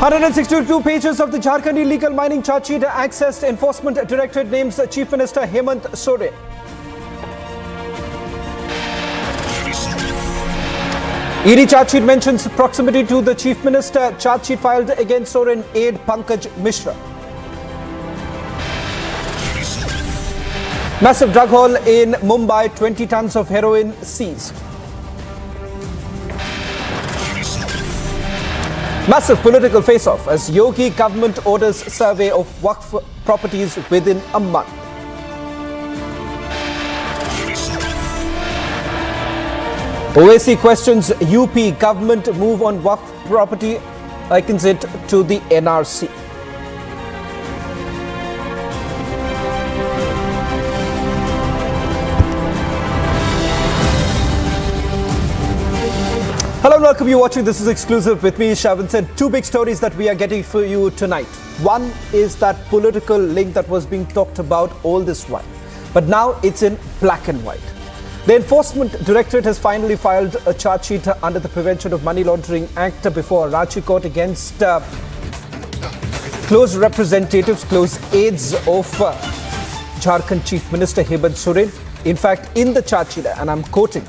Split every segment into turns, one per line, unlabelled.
162 pages of the Jharkhand illegal mining charge sheet accessed. Enforcement Directorate names Chief Minister Hemant Soren. ED charge sheet mentions proximity to the Chief Minister. Charge sheet filed against Soren aide Pankaj Mishra. Massive drug haul in Mumbai, 20 tons of heroin seized. Massive political face-off as Yogi government orders survey of Waqf properties within a month. OAC questions UP government move on Waqf property, likens it to the NRC. Hello and welcome. You're watching This Is Exclusive with me, Shavin. And two big stories that we are getting for you tonight. One is that political link that was being talked about all this while, but now it's in black and white. The Enforcement Directorate has finally filed a charge sheet under the Prevention of Money Laundering Act before a Ranchi court against close representatives, close aides of Jharkhand Chief Minister Hemant Soren. In fact, in the charge sheet, and I'm quoting,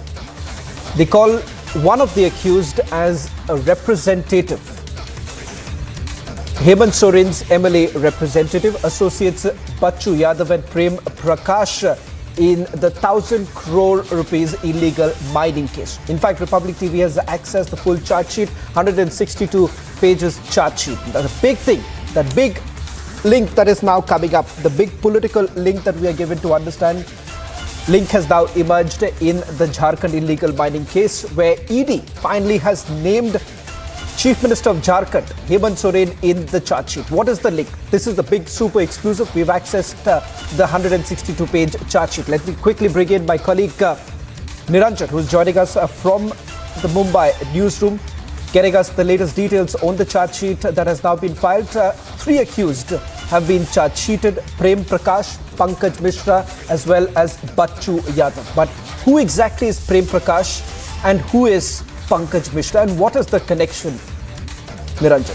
they call one of the accused as a representative. Hemant Soren's MLA representative associates Bachchu Yadav and Prem Prakash in the 1,000 crore rupees illegal mining case. In fact, Republic TV has accessed the full charge sheet, 162 pages charge sheet. The big thing, that big link that is now coming up, the big political link that we are given to understand, link has now emerged in the Jharkhand illegal mining case, where ED finally has named Chief Minister of Jharkhand, Hemant Soren, in the charge sheet. What is the link? This is the big super exclusive. We've accessed the 162-page charge sheet. Let me quickly bring in my colleague Niranjan, who's joining us from the Mumbai newsroom, getting us the latest details on the charge sheet that has now been filed. Three accused have been charge sheeted: Prem Prakash, Pankaj Mishra, as well as Bachchu Yadav. But who exactly is Prem Prakash and who is Pankaj Mishra, and what is the connection, Niranjan?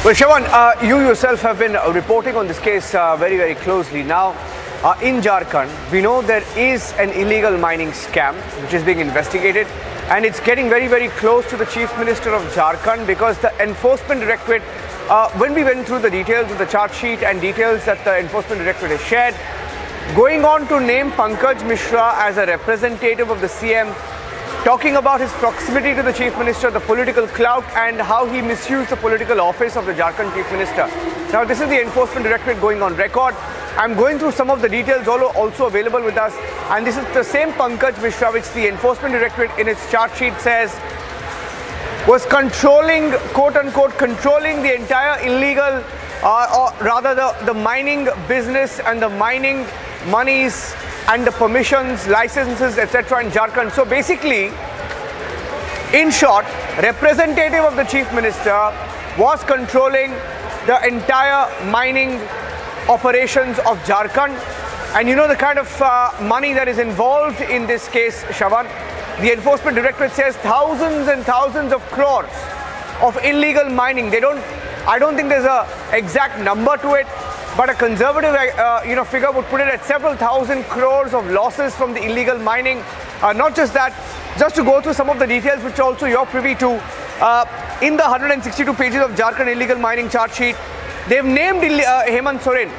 Well, Shawan, you yourself have been reporting on this case very, very closely. Now, in Jharkhand, we know there is an illegal mining scam which is being investigated, and it's getting very, very close to the Chief Minister of Jharkhand, because the Enforcement Directorate, when we went through the details of the charge sheet and details that the Enforcement Directorate has shared, going on to name Pankaj Mishra as a representative of the CM, talking about his proximity to the Chief Minister, the political clout, and how he misused the political office of the Jharkhand Chief Minister. Now, this is the Enforcement Directorate going on record. I'm going through some of the details also available with us, and this is the same Pankaj Mishra which the Enforcement Directorate in its charge sheet says was controlling, quote-unquote, controlling the entire illegal, or rather the mining business and the mining monies and the permissions, licenses, etc. in Jharkhand. So basically, in short, representative of the Chief Minister was controlling the entire mining operations of Jharkhand. And you know the kind of money that is involved in this case, Shawan. The Enforcement Directorate says thousands and thousands of crores of illegal mining. I don't think there's an exact number to it, but a conservative figure would put it at several thousand crores of losses from the illegal mining. Not just that, just to go through some of the details which also you're privy to, in the 162 pages of Jharkhand illegal mining charge sheet, they've named Hemant Soren.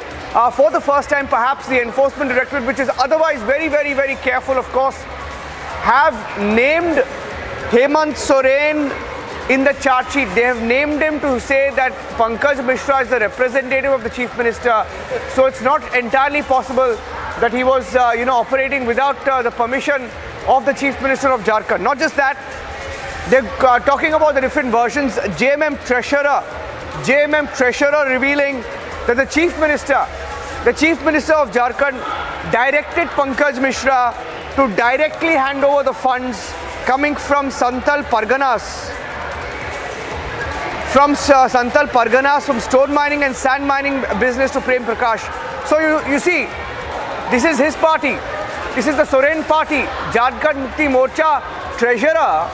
For the first time, perhaps the Enforcement Directorate, which is otherwise very, very, very careful, of course, have named Hemant Soren in the charge sheet. They have named him to say that Pankaj Mishra is the representative of the Chief Minister. So it's not entirely possible that he was, operating without the permission of the Chief Minister of Jharkhand. Not just that, they're talking about the different versions. JMM Treasurer revealing that the Chief Minister of Jharkhand directed Pankaj Mishra to directly hand over the funds coming from Santal Parganas, from stone mining and sand mining business to Prem Prakash. So you see, this is his party. This is the Soren party. Jharkhand Mukti Morcha treasurer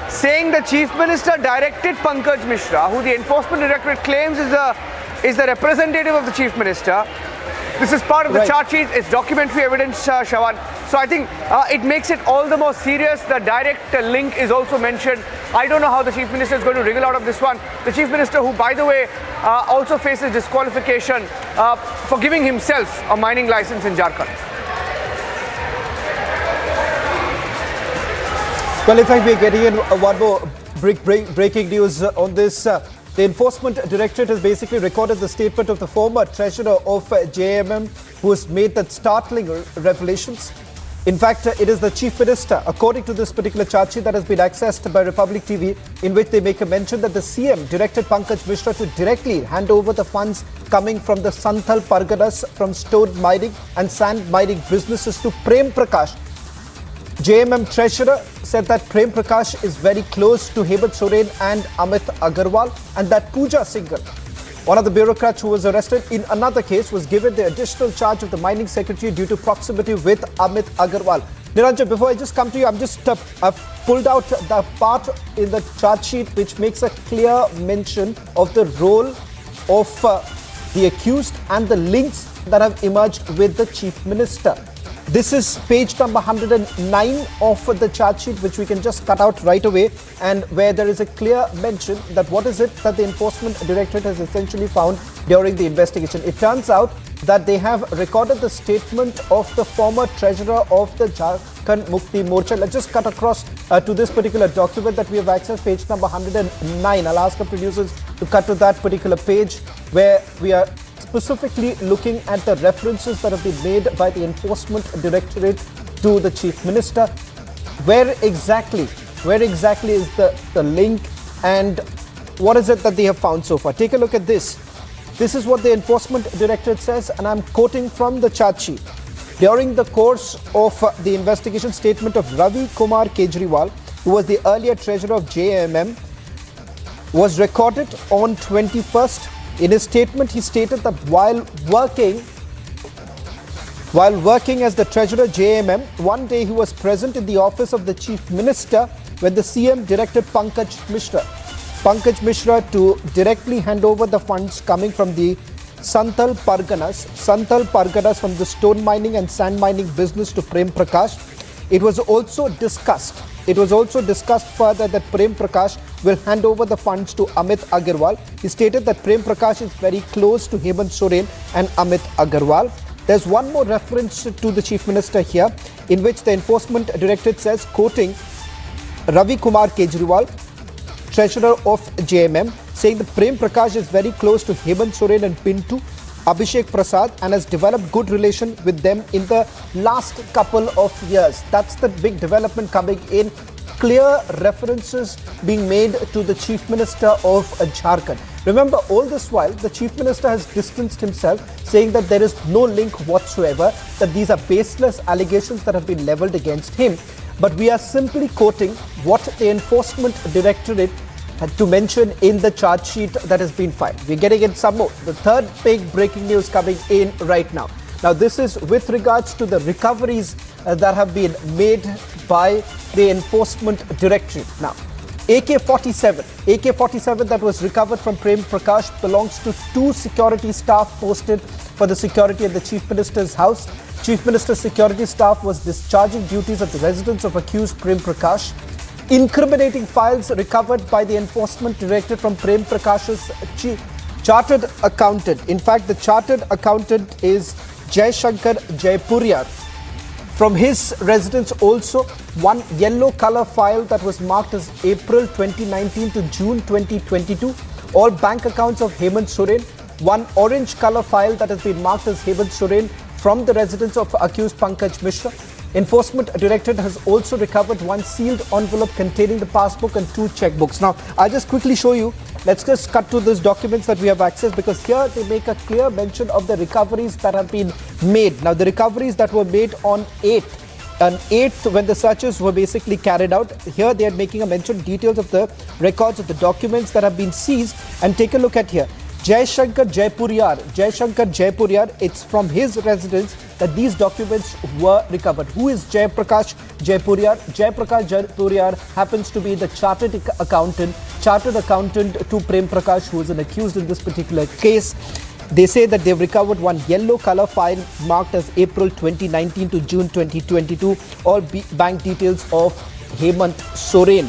saying the Chief Minister directed Pankaj Mishra, who the Enforcement Directorate claims is the representative of the Chief Minister. This is part of the charge sheet. It's documentary evidence, Shravan. So I think it makes it all the more serious. The direct link is also mentioned. I don't know how the Chief Minister is going to wriggle out of this one. The Chief Minister, who, by the way, also faces disqualification for giving himself a mining license in Jharkhand.
Well, in fact, we're getting in one more breaking news on this. The Enforcement Directorate has basically recorded the statement of the former treasurer of JMM, who has made that startling revelations. In fact, it is the Chief Minister, according to this particular charge sheet that has been accessed by Republic TV, in which they make a mention that the CM directed Pankaj Mishra to directly hand over the funds coming from the Santhal Parganas from stone mining and sand mining businesses to Prem Prakash. JMM Treasurer said that Prem Prakash is very close to Hemant Soren and Amit Agarwal, and that Pooja Singhal, one of the bureaucrats who was arrested in another case, was given the additional charge of the mining secretary due to proximity with Amit Agarwal. Niranjan, before I just come to you, I've pulled out the part in the charge sheet which makes a clear mention of the role of the accused and the links that have emerged with the Chief Minister. This is page number 109 of the charge sheet, which we can just cut out right away, and where there is a clear mention that what is it that the Enforcement Directorate has essentially found during the investigation. It turns out that they have recorded the statement of the former treasurer of the Jharkhand Mukti Morcha. Let's just cut across to this particular document that we have accessed, page number 109. I'll ask our producers to cut to that particular page, where we are specifically looking at the references that have been made by the Enforcement Directorate to the Chief Minister. Where exactly is the link, and what is it that they have found so far? Take a look at this. This is what the Enforcement Directorate says, and I'm quoting from the charge sheet. During the course of the investigation, statement of Ravi Kumar Kejriwal, who was the earlier treasurer of JMM, was recorded on 21st. In his statement, he stated that while working as the treasurer JMM, one day he was present in the office of the Chief Minister when the CM directed Pankaj Mishra to directly hand over the funds coming from the Santhal Parganas from the stone mining and sand mining business to Prem Prakash. It was also discussed further that Prem Prakash will hand over the funds to Amit Agarwal. He stated that Prem Prakash is very close to Hemant Soren and Amit Agarwal. There's one more reference to the Chief Minister here, in which the Enforcement Directorate says, quoting Ravi Kumar Kejriwal, treasurer of JMM, saying that Prem Prakash is very close to Hemant Soren and Pintu Abhishek Prasad and has developed good relation with them in the last couple of years. That's the big development coming in. Clear references being made to the Chief Minister of Jharkhand. Remember, all this while, the Chief Minister has distanced himself, saying that there is no link whatsoever, that these are baseless allegations that have been leveled against him. But we are simply quoting what the Enforcement Directorate had to mention in the charge sheet that has been filed. We're getting in some more. The third big breaking news coming in right now. Now, this is with regards to the recoveries that have been made by the Enforcement Directorate. Now, AK-47 that was recovered from Prem Prakash belongs to 2 security staff posted for the security at the Chief Minister's house. Chief Minister's security staff was discharging duties at the residence of accused Prem Prakash. Incriminating files recovered by the Enforcement Directorate from Prem Prakash's chartered accountant. In fact, the chartered accountant is Jai Shankar Jaipuriar. From his residence also, one yellow color file that was marked as April 2019 to June 2022. All bank accounts of Hemant Soren. One orange color file that has been marked as Hemant Soren from the residence of accused Pankaj Mishra. Enforcement Directorate has also recovered one sealed envelope containing the passbook and 2 checkbooks. Now, I'll just quickly show you. Let's just cut to those documents that we have accessed, because here they make a clear mention of the recoveries that have been made. Now, the recoveries that were made on 8th, when the searches were basically carried out, here they are making a mention details of the records of the documents that have been seized. And take a look at here. Shankar Jaipuriyar, it's from his residence that these documents were recovered. Who is Jayaprakash Jaipuriyar? Jayaprakash Jaipuriyar happens to be the chartered accountant to Prem Prakash, who is an accused in this particular case. They say that they've recovered one yellow color file marked as April 2019 to June 2022. All bank details of Hemant Soren.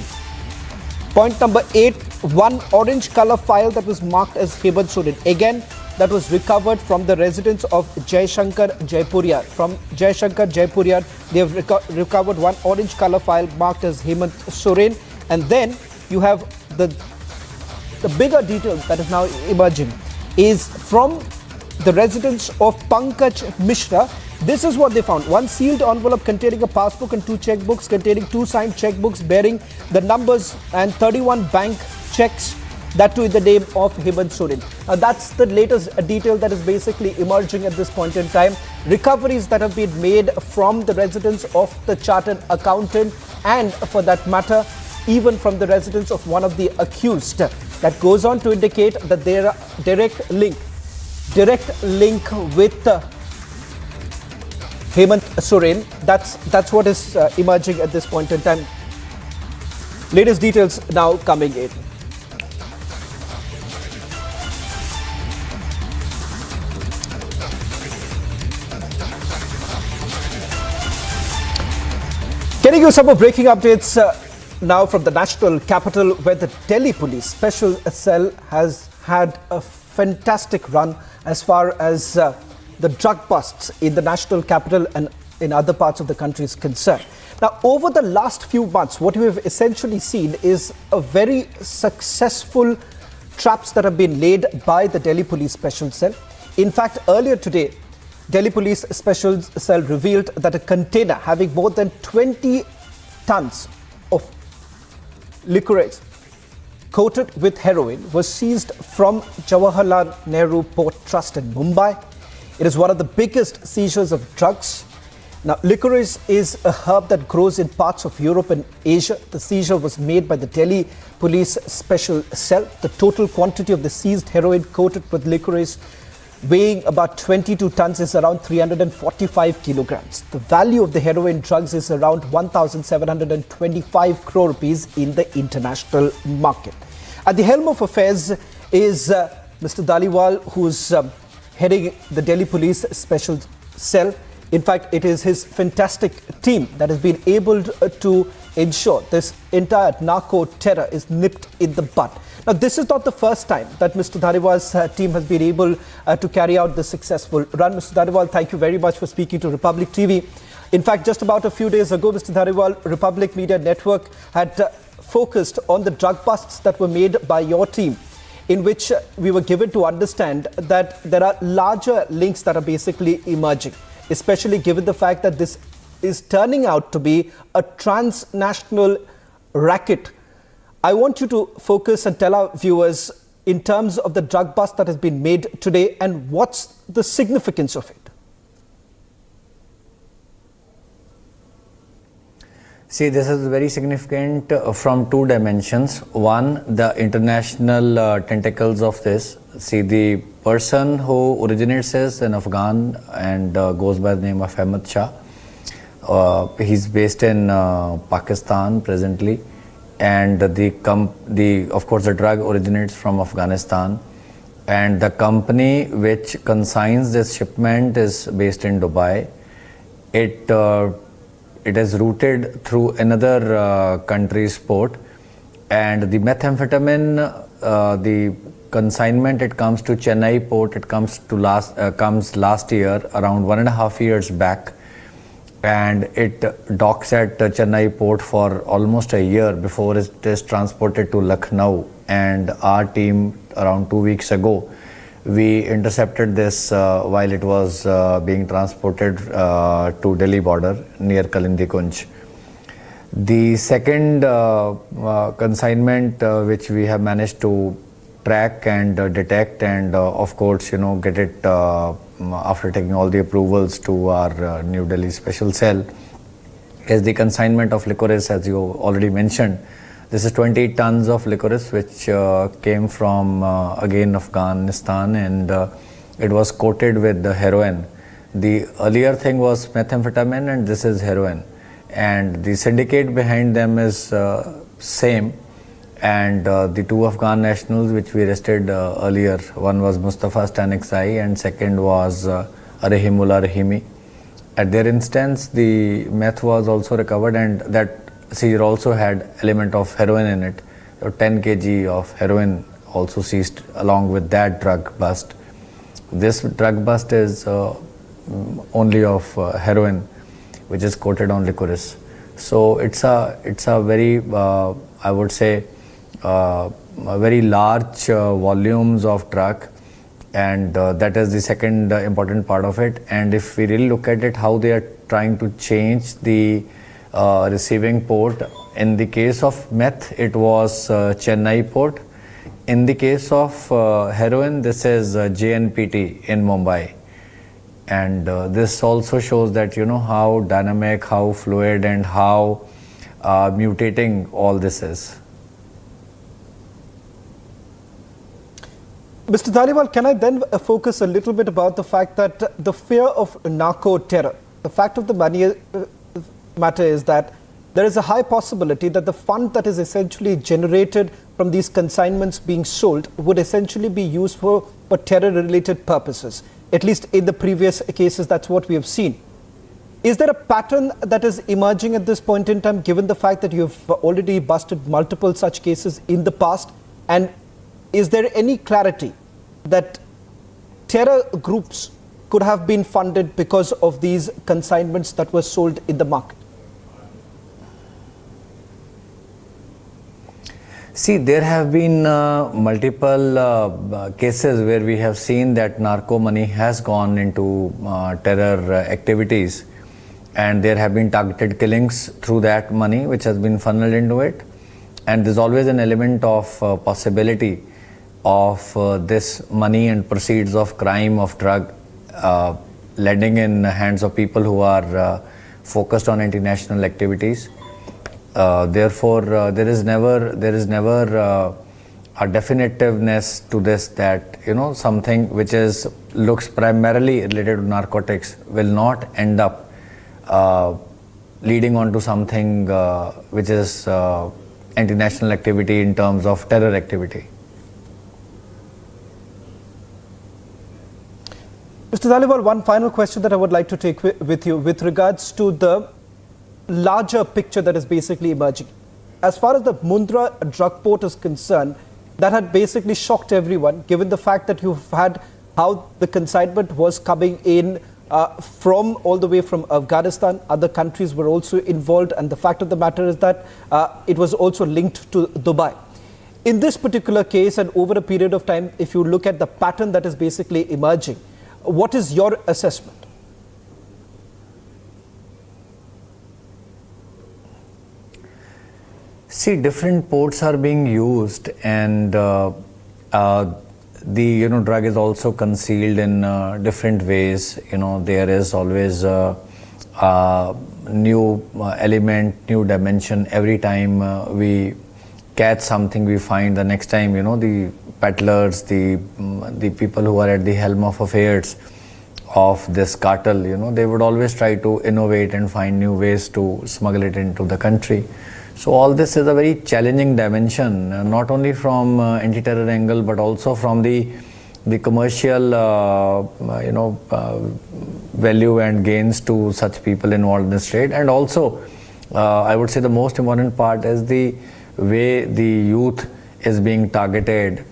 Point number 8, one orange color file that was marked as Hemant Soren. Again, that was recovered from the residence of Shankar Jaipuriyar. From Shankar Jaipuriyar, they have recovered one orange color file marked as Hemant Soren. And then you have the bigger detail that is now emerging is from the residence of Pankaj Mishra. This is what they found. One sealed envelope containing a passbook and 2 checkbooks containing 2 signed checkbooks bearing the numbers and 31 bank checks, that too in the name of Hemant Soren. That's the latest detail that is basically emerging at this point in time. Recoveries that have been made from the residence of the chartered accountant and, for that matter, even from the residence of one of the accused. That goes on to indicate that there are direct link with Hemant Soren. That's what is emerging at this point in time. Latest details now coming in. Getting you some more breaking updates now from the national capital, where the Delhi Police Special Cell has had a fantastic run as far as the drug busts in the national capital and in other parts of the country is concerned. Now, over the last few months, what we have essentially seen is a very successful traps that have been laid by the Delhi Police Special Cell. In fact, earlier today, Delhi Police Special Cell revealed that a container having more than 20 tons of licorice coated with heroin was seized from Jawaharlal Nehru Port Trust in Mumbai. It is one of the biggest seizures of drugs. Now, licorice is a herb that grows in parts of Europe and Asia. The seizure was made by the Delhi Police Special Cell. The total quantity of the seized heroin coated with licorice, weighing about 22 tons, is around 345 kilograms. The value of the heroin drugs is around 1,725 crore rupees in the international market. At the helm of affairs is Mr. Dhaliwal, who's heading the Delhi Police Special Cell. In fact, it is his fantastic team that has been able to ensure this entire narco terror is nipped in the bud. Now, this is not the first time that Mr. Dhaliwal's team has been able to carry out this successful run. Mr. Dhaliwal, thank you very much for speaking to Republic TV. In fact, just about a few days ago, Mr. Dhaliwal, Republic Media Network had focused on the drug busts that were made by your team, in which we were given to understand that there are larger links that are basically emerging, especially given the fact that this is turning out to be a transnational racket. I want you to focus and tell our viewers in terms of the drug bust that has been made today and what's the significance of it.
See, this is very significant from 2 dimensions. One, the international tentacles of this. See, the person who originates is an Afghan and goes by the name of Hemant Shah. He's based in Pakistan presently, and of course the drug originates from Afghanistan, and the company which consigns this shipment is based in Dubai. It is routed through another country's port, and the methamphetamine, the consignment, it comes to Chennai port. It comes last year, around 1.5 years back, and it docks at Chennai port for almost a year before it is transported to Lucknow. And our team, around 2 weeks ago, we intercepted this while it was being transported to Delhi border near Kalindi Kunj. The second consignment which we have managed to track and detect and of course get it after taking all the approvals to our New Delhi Special Cell is the consignment of licorice, as you already mentioned, This is 20 tons of licorice which came from again Afghanistan, and it was coated with the heroin. The earlier thing was methamphetamine, and this is heroin, and the syndicate behind them is same. And the two Afghan nationals which we arrested earlier, one was Mustafa Staniksai and second was Rahimullah Rahimi. At their instance, the meth was also recovered, and that seizure also had element of heroin in it. So 10 kg of heroin also seized along with that drug bust. This drug bust is only of heroin, which is coated on licorice. So it's a very I would say a very large volumes of drug, and that is the second important part of it. And if we really look at it, how they are trying to change the receiving port. In the case of meth, it was Chennai port. In the case of heroin, this is JNPT in Mumbai. And this also shows that, you know, how dynamic, how fluid, and how mutating all this is.
Mr. Dhaliwal, can I then focus a little bit about the fact that the fear of narco terror, the fact of the matter is that there is a high possibility that the fund that is essentially generated from these consignments being sold would essentially be used for terror-related purposes. At least in the previous cases, that's what we have seen. Is there a pattern that is emerging at this point in time, given the fact that you've already busted multiple such cases in the past? And is there any clarity that terror groups could have been funded because of these consignments that were sold in the market?
See, there have been multiple cases where we have seen that narco money has gone into terror activities, and there have been targeted killings through that money which has been funneled into it. And there's always an element of possibility of this money and proceeds of crime, of drug, landing in the hands of people who are focused on international activities. Therefore, there is never a definitiveness to this, that, you know, something which looks primarily related to narcotics will not end up leading on to something which is international activity in terms of terror activity.
Mr. Dhaliwal, one final question that I would like to take with you with regards to the larger picture that is basically emerging. As far as the Mundra drug port is concerned, that had basically shocked everyone, given the fact that you've had how the consignment was coming in from all the way from Afghanistan. Other countries were also involved, and the fact of the matter is that it was also linked to Dubai. In this particular case, and over a period of time, if you look at the pattern that is basically emerging, what is your assessment?
See, different ports are being used, and the drug is also concealed in different ways. You know, there is always a new element, new dimension every time we catch something. We find the next time, you know, the peddlers, the people who are at the helm of affairs of this cartel, you know, they would always try to innovate and find new ways to smuggle it into the country. So all this is a very challenging dimension, not only from anti-terror angle, but also from the commercial, value and gains to such people involved in this trade. And also, I would say the most important part is the way the youth is being targeted.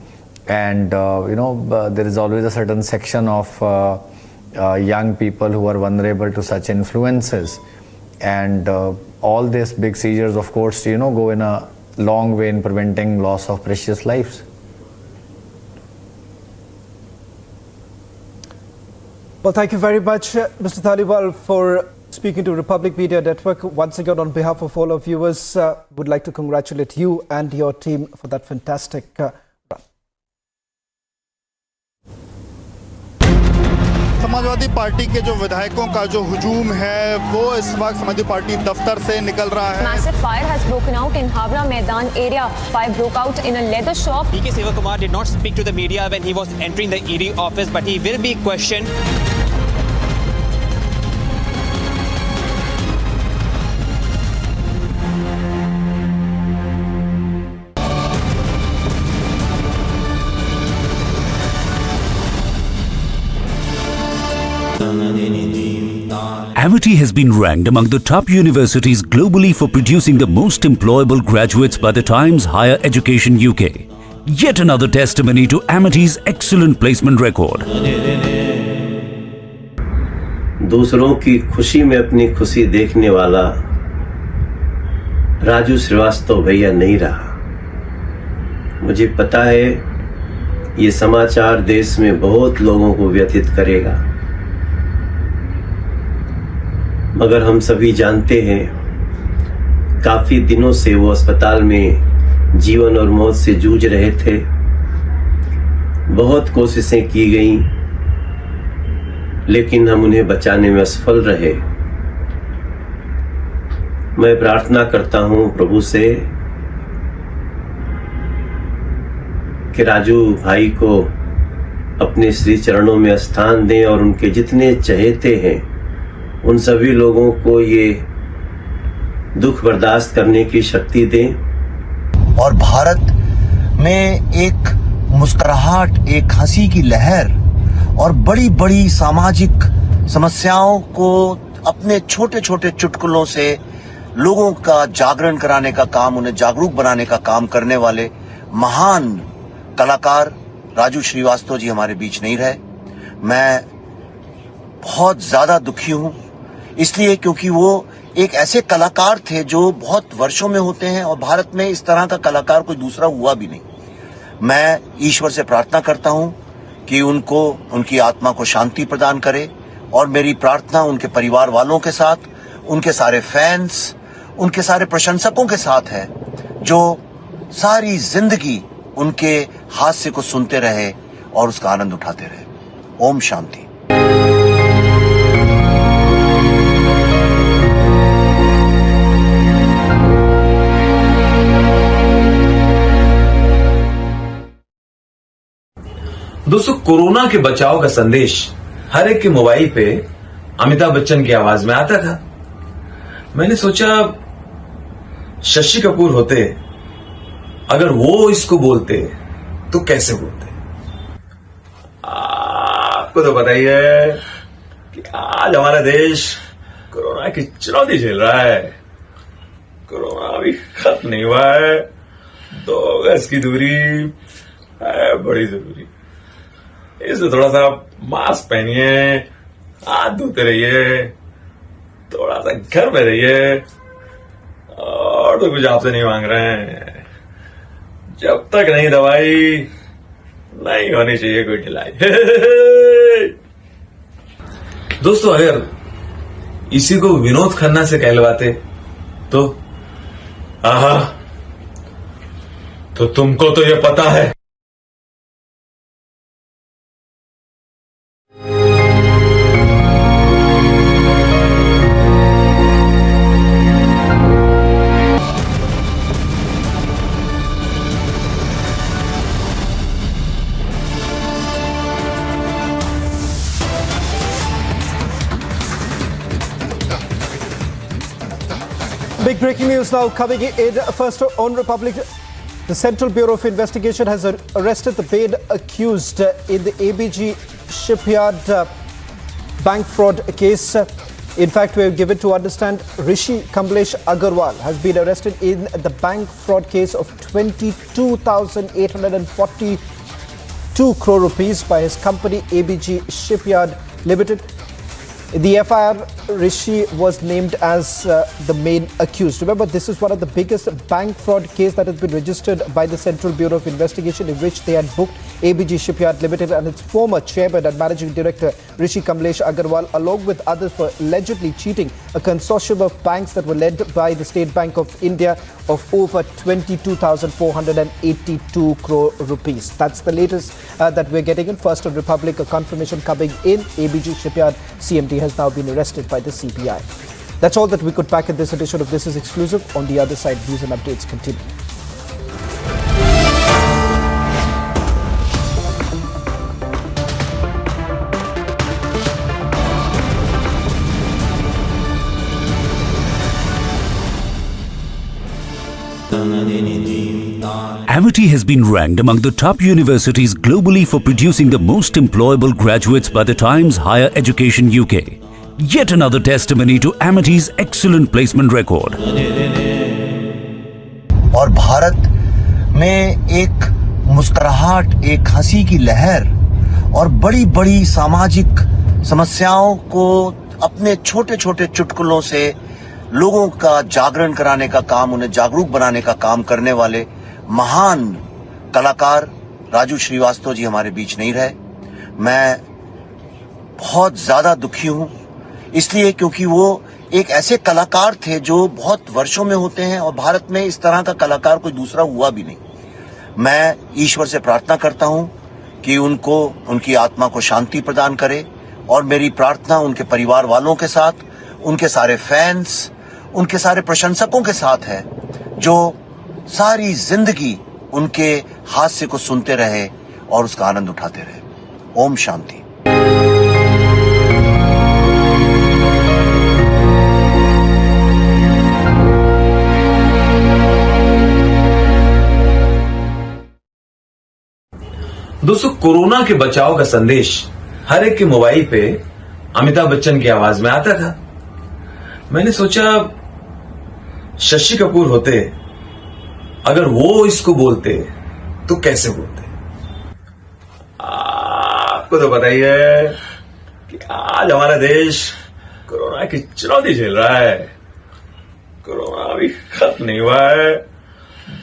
And, there is always a certain section of young people who are vulnerable to such influences. And all these big seizures, of course, go in a long way in preventing loss of precious lives.
Well, thank you very much, Mr. Dhaliwal, for speaking to Republic Media Network. Once again, on behalf of all our viewers, would like to congratulate you and your team for that fantastic
Samajwadi party के जो विधायकों का जो हुजूम है वो इस वक्त समाजवादी पार्टी दफ्तर से निकल रहा है।
Massive fire has broken out in Havra Maidan area. Fire broke out in a leather shop.
PK Sivakumar did not speak to the media when he was entering the ED office, but he will be questioned.
Amity has been ranked among the top universities globally for producing the most employable graduates by the Times Higher Education UK. Yet another testimony to Amity's excellent placement record.
दूसरों की खुशी में अपनी खुशी देखने वाला राजू श्रीवास्तव भैया नहीं रहा। मुझे पता है ये समाचार देश में बहुत लोगों को व्यथित करेगा, मगर हम सभी जानते हैं काफी दिनों से वो अस्पताल में जीवन और मौत से जूझ रहे थे। बहुत कोशिशें की गईं, लेकिन हम उन्हें बचाने में असफल रहे। मैं प्रार्थना करता हूं प्रभु से कि राजू भाई को अपने श्री चरणों में स्थान दें और उनके जितने चहेते हैं उन सभी लोगों को ये दुख बर्दाश्त करने की शक्ति दें।
और भारत में एक मुस्कुराहट, एक हंसी की लहर और बड़ी बड़ी सामाजिक समस्याओं को अपने छोटे छोटे चुटकुलों से लोगों का जागरण कराने का काम, उन्हें जागरूक बनाने का काम करने वाले महान कलाकार राजू श्रीवास्तव जी हमारे बीच नहीं रहे। मैं बहुत ज्यादा दुखी हूं, इसलिए क्योंकि वो एक ऐसे कलाकार थे जो बहुत वर्षों में होते हैं और भारत में इस तरह का कलाकार कोई दूसरा हुआ भी नहीं। मैं ईश्वर से प्रार्थना करता हूं कि उनको, उनकी आत्मा को शांति प्रदान करे, और मेरी प्रार्थना उनके परिवार वालों के साथ, उनके सारे फैंस, उनके सारे प्रशंसकों के साथ है जो सारी जिंदगी उनके हास्य को सुनते रहे और उसका आनंद उठाते रहे। ओम शांति।
दोस्तों, कोरोना के बचाव का संदेश हर एक के मोबाइल पे अमिताभ बच्चन की आवाज में आता था। मैंने सोचा शशि कपूर होते, अगर वो इसको बोलते तो कैसे बोलते। आपको तो पता ही है कि आज हमारा देश कोरोना की चुनौती झेल रहा है। कोरोना अभी खत्म नहीं हुआ है। 2 गज की दूरी है बड़ी जरूरी। इसलिए थोड़ा सा मास्क पहनिए, हाथ धोते रहिए, थोड़ा सा घर में रहिए, और तो कुछ आपसे नहीं मांग रहे हैं। जब तक नहीं दवाई नहीं होनी चाहिए कोई ढिलाई। दोस्तों, अगर इसी को विनोद खन्ना से कहलवाते तो आहा, तो तुमको तो ये पता है।
Big breaking news now coming in. First on Republic, the Central Bureau of Investigation has arrested the main accused in the ABG Shipyard bank fraud case. In fact, we are given to understand Rishi Kamlesh Agarwal has been arrested in the bank fraud case of 22,842 crore rupees by his company ABG Shipyard Limited. In the FIR, Rishi was named as the main accused. Remember, this is one of the biggest bank fraud case that has been registered by the Central Bureau of Investigation, in which they had booked ABG Shipyard Limited and its former chairman and managing director Rishi Kamlesh Agarwal, along with others, for allegedly cheating a consortium of banks that were led by the State Bank of India of over 22,482 crore rupees. That's the latest that we're getting in. First on Republic, a confirmation coming in. ABG Shipyard CMD has now been arrested by the CBI. That's all that we could pack in this edition of This Is Exclusive. On the other side, news and updates continue.
Amity has been ranked among the top universities globally for producing the most employable graduates by the Times Higher Education UK. Yet another testimony to Amity's excellent placement record.
और भारत में एक मुस्कुराहट, एक हंसी की लहर और बड़ी बड़ी सामाजिक समस्याओं को अपने छोटे छोटे चुटकुलों से लोगों का जागरण कराने का काम, उन्हें जागरूक बनाने का काम करने वाले महान कलाकार राजू श्रीवास्तव जी हमारे बीच नहीं रहे। मैं बहुत ज्यादा दुखी हूं, इसलिए क्योंकि वो एक ऐसे कलाकार थे जो बहुत वर्षों में होते हैं और भारत में इस तरह का कलाकार कोई दूसरा हुआ भी नहीं। मैं ईश्वर से प्रार्थना करता हूं कि उनको, उनकी आत्मा को शांति प्रदान करे, और मेरी प्रार्थना उनके परिवार वालों के साथ, उनके सारे फैंस, उनके सारे प्रशंसकों के साथ है जो सारी जिंदगी उनके हास्य को सुनते रहे और उसका आनंद उठाते रहे। ओम शांति।
दोस्तों, कोरोना के बचाव का संदेश हर एक के मोबाइल पे अमिताभ बच्चन की आवाज में आता था। मैंने सोचा शशि कपूर होते, अगर वो इसको बोलते तो कैसे बोलते। आपको तो पता ही है कि आज हमारा देश कोरोना की चुनौती झेल रहा है। कोरोना अभी खत्म नहीं हुआ है।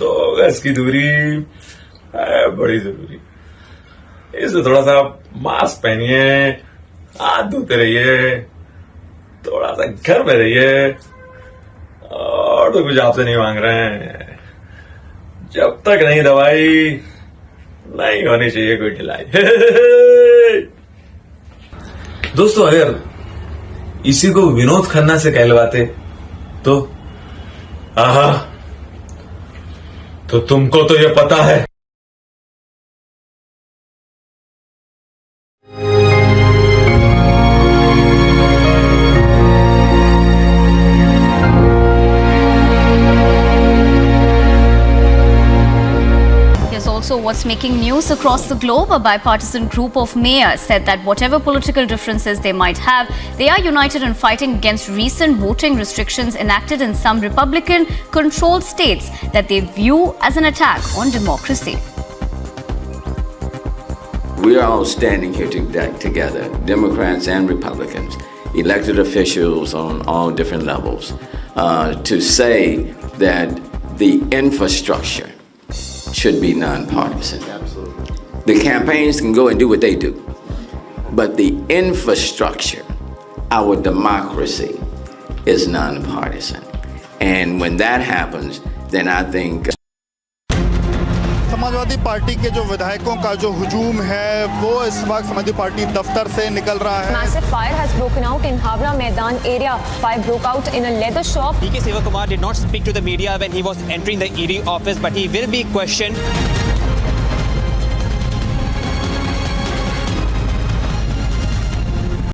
2 गज की दूरी है बड़ी जरूरी। इसलिए थोड़ा सा मास्क पहनिए, हाथ धोते रहिए, थोड़ा सा घर में रहिए, और तो कुछ आपसे नहीं मांग रहे हैं। जब तक नहीं दवाई, नहीं होनी चाहिए कोई ढिलाई। दोस्तों, अगर इसी को विनोद खन्ना से कहलवाते तो आहा, तो तुमको तो ये पता है।
Also, what's making news across the globe? A bipartisan group of mayors said that whatever political differences they might have, they are united in fighting against recent voting restrictions enacted in some Republican-controlled states that they view as an attack on democracy.
We are all standing here together, Democrats and Republicans, elected officials on all different levels, to say that the infrastructure should be nonpartisan. Absolutely. The campaigns can go and do what they do, but the infrastructure, our democracy, is nonpartisan. And when that happens, then I think
Samajwadi party के जो विधायकों का जो हुजूम है वो इस वक्त समाजवादी पार्टी दफ्तर से निकल रहा है।
Massive fire has broken out in Havra Maidan area. Fire broke out in a leather shop.
DK Sivakumar did not speak to the media when he was entering the ED office, but he will be questioned.